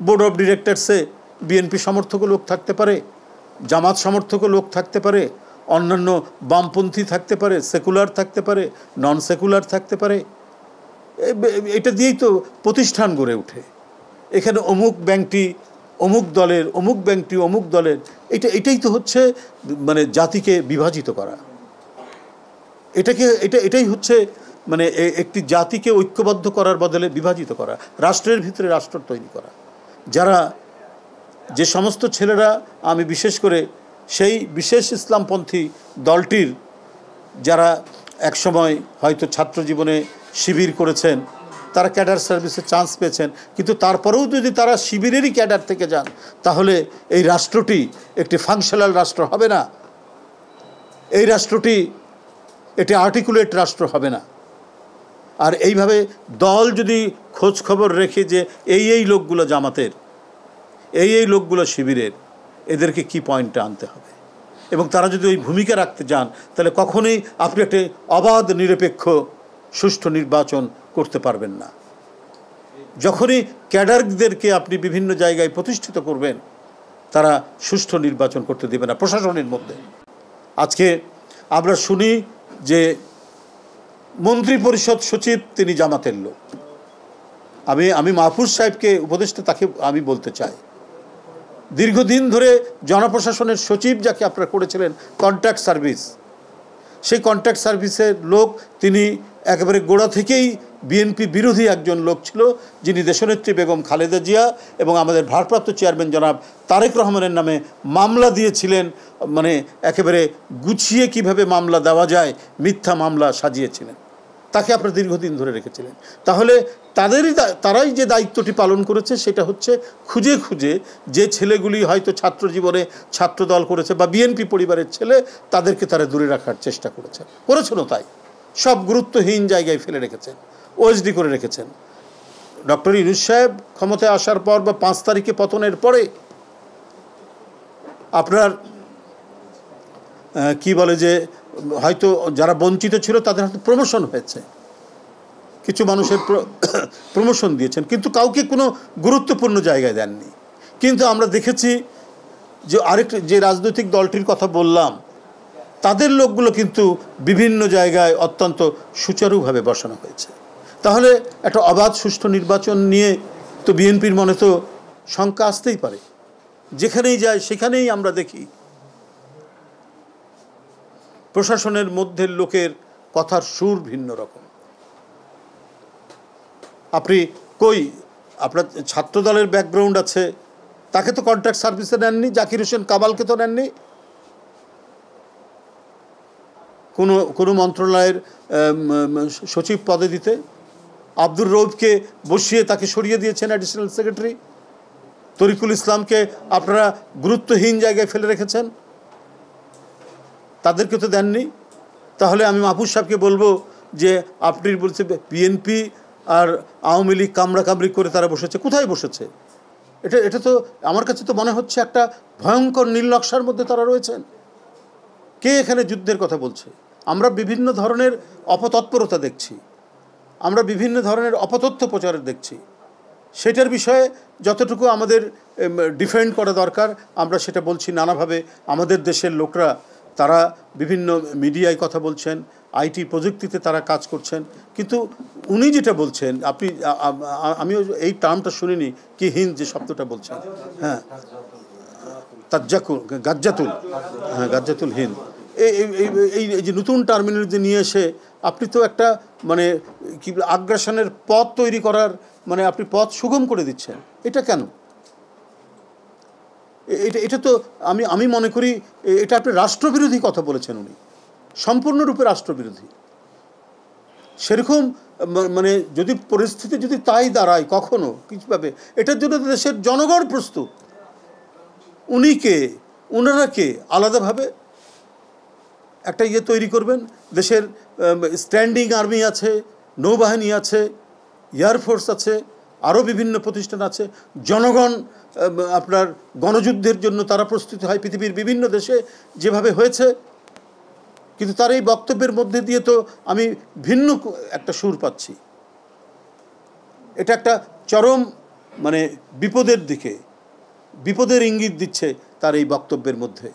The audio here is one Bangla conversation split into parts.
বোর্ড অফ ডিরেক্টরসে বিএনপি সমর্থক লোক থাকতে পারে, জামাত সমর্থক লোক থাকতে পারে, অন্যান্য বামপন্থী থাকতে পারে, সেকুলার থাকতে পারে, নন সেকুলার থাকতে পারে। এটা দিয়েই তো প্রতিষ্ঠান গড়ে ওঠে। এখানে অমুক ব্যাংকটি অমুক দলের, অমুক ব্যাংকটি অমুক দলের, এটাই তো হচ্ছে মানে জাতিকে বিভাজিত করা। এটাই হচ্ছে মানে একটি জাতিকে ঐক্যবদ্ধ করার বদলে বিভাজিত করা, রাষ্ট্রের ভিতরে রাষ্ট্র তৈরি করা। যে সমস্ত ছেলেরা, আমি বিশেষ করে সেই বিশেষ ইসলামপন্থী দলটির যারা একসময় হয়তো ছাত্র জীবনে শিবির করেছেন, তারা ক্যাডার সার্ভিসে চান্স পেয়েছেন, কিন্তু তারপরেও যদি তারা শিবিরেরই ক্যাডার থেকে যান, তাহলে এই রাষ্ট্রটি একটি ফাংশনাল রাষ্ট্র হবে না। এই রাষ্ট্রটি একটি আর্টিকুলেট রাষ্ট্র হবে না। আর এইভাবে দল যদি খোঁজ খবর রেখে যে এই লোকগুলো জামাতের, এই লোকগুলো শিবিরের, এদেরকে কি পয়েন্টে আনতে হবে, এবং তারা যদি ওই ভূমিকা রাখতে যান, তাহলে কখনোই আপনি একটি অবাধ নিরপেক্ষ সুষ্ঠু নির্বাচন করতে পারবেন না। যখনই ক্যাডারদেরকে আপনি বিভিন্ন জায়গায় প্রতিষ্ঠিত করবেন, তারা সুষ্ঠু নির্বাচন করতে দেবে না প্রশাসনের মধ্যে। আজকে আমরা শুনি যে মন্ত্রী পরিষদ সচিব তিনি জামাতের লোক। আমি মাহফুজ সাহেবকে উপদেষ্টা, তাকে আমি বলতে চাই, দীর্ঘদিন ধরে জনপ্রশাসনের সচিব যাকে আপনারা করেছিলেন কন্ট্রাক্ট সার্ভিস, সেই কন্ট্রাক্ট সার্ভিসের লোক তিনি একেবারে গোড়া থেকেই বিএনপি বিরোধী একজন লোক ছিল, যিনি দেশনেত্রী বেগম খালেদা জিয়া এবং আমাদের ভারপ্রাপ্ত চেয়ারম্যান জনাব তারেক রহমানের নামে মামলা দিয়েছিলেন। মানে একেবারে গুছিয়ে কিভাবে মামলা দেওয়া যায়, মিথ্যা মামলা সাজিয়েছিলেন। তাকে আপনারা দীর্ঘদিন ধরে রেখেছিলেন। তাহলে তারাই যে দায়িত্বটি পালন করেছে, সেটা হচ্ছে খুঁজে খুঁজে যে ছেলেগুলি হয়তো ছাত্র জীবনে ছাত্রদল করেছে বা বিএনপি পরিবারের ছেলে, তাদেরকে তারা দূরে রাখার চেষ্টা করেছেন। তাই সব গুরুত্বহীন জায়গায় ফেলে রেখেছেন, ওএসডি করে রেখেছেন। ডক্টর ইউনূস সাহেব ক্ষমতায় আসার পর বা 5 তারিখে পতনের পরে আপনার কি বলে যে হয়তো যারা বঞ্চিত ছিল তাদের হাতে প্রমোশন হয়েছে, কিছু মানুষের প্রমোশন দিয়েছেন, কিন্তু কাউকে কোনো গুরুত্বপূর্ণ জায়গায় দেননি। কিন্তু আমরা দেখেছি যে যে রাজনৈতিক দলটির কথা বললাম, তাদের লোকগুলো কিন্তু বিভিন্ন জায়গায় অত্যন্ত সুচারুভাবে বসানো হয়েছে। তাহলে একটা অবাধ সুষ্ঠু নির্বাচন নিয়ে তো বিএনপির মনে তো শঙ্কা আসতেই পারে। যেখানেই যায় সেখানেই আমরা দেখি প্রশাসনের মধ্যে লোকের কথার সুর ভিন্ন রকম। আপনি আপনার ছাত্রদলের ব্যাকগ্রাউন্ড আছে, তাকে তো কন্ট্রাক্ট সার্ভিসে নেননি, জাকির হোসেন কামালকে তো নেননি, কোনো মন্ত্রণালয়ের সচিব পদে দিতে। আব্দুর রৌফকে বসিয়ে তাকে সরিয়ে দিয়েছেন অ্যাডিশনাল সেক্রেটারি। তরিকুল ইসলামকে আপনারা গুরুত্বহীন জায়গায় ফেলে রেখেছেন, তাদেরকে তো দেননি। তাহলে আমি মাহফুজ সাহেবকে বলবো যে আপনি বলছে বিএনপি আর আওয়ামী লীগ কামড়াকামড়ি করে তারা বসেছে, কোথায় বসেছে? এটা তো আমার কাছে তো মনে হচ্ছে একটা ভয়ঙ্কর নীল নকশার মধ্যে তারা রয়েছেন। কে এখানে যুদ্ধের কথা বলছে? আমরা বিভিন্ন ধরনের অপতৎপরতা দেখছি, আমরা বিভিন্ন ধরনের অপতথ্য প্রচার দেখছি। সেটার বিষয়ে যতটুকু আমাদের ডিফেন্ড করা দরকার আমরা সেটা বলছি নানাভাবে। আমাদের দেশের লোকরা তারা বিভিন্ন মিডিয়ায় কথা বলছেন, আইটি প্রযুক্তিতে তারা কাজ করছেন, কিন্তু উনি যেটা বলছেন, আমিও এই টার্মটা শুনিনি, কি হিন্দ যে শব্দটা বলছেন, হ্যাঁ গাজ্জাতুল, হ্যাঁ গাজ্জাতুল হিন্দ, এই যে নতুন টার্মিনোলজি নিয়ে এসে আপনি তো একটা মানে কি আগ্রাসনের পথ তৈরি করার মানে আপনি পথ সুগম করে দিচ্ছেন। এটা কেন? এটা তো আমি মনে করি এটা আপনি রাষ্ট্রবিরোধী কথা বলেছেন। উনি সম্পূর্ণরূপে রাষ্ট্রবিরোধী। সেরকম মানে যদি পরিস্থিতি যদি তাই দাঁড়ায় কখনো কিছুভাবে, এটার জন্য দেশের জনগণ প্রস্তুত। ওনারা কে আলাদাভাবে একটা তৈরি করবেন। দেশের স্ট্যান্ডিং আর্মি আছে, নৌবাহিনী আছে, এয়ারফোর্স আছে, আরও বিভিন্ন প্রতিষ্ঠান আছে। জনগণ আপনার গণযুদ্ধের জন্য তারা প্রস্তুত হয় পৃথিবীর বিভিন্ন দেশে যেভাবে হয়েছে। কিন্তু তার এই বক্তব্যের মধ্যে দিয়ে তো আমি ভিন্ন একটা সুর পাচ্ছি। এটা একটা চরম মানে বিপদের দিকে, বিপদের ইঙ্গিত দিচ্ছে তার এই বক্তব্যের মধ্যে,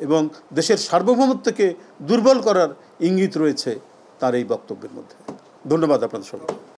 এবং দেশের সার্বভৌমত্বকে দুর্বল করার ইঙ্গিত রয়েছে তার এই বক্তব্যের মধ্যে। ধন্যবাদ আপনাদের সবাইকে।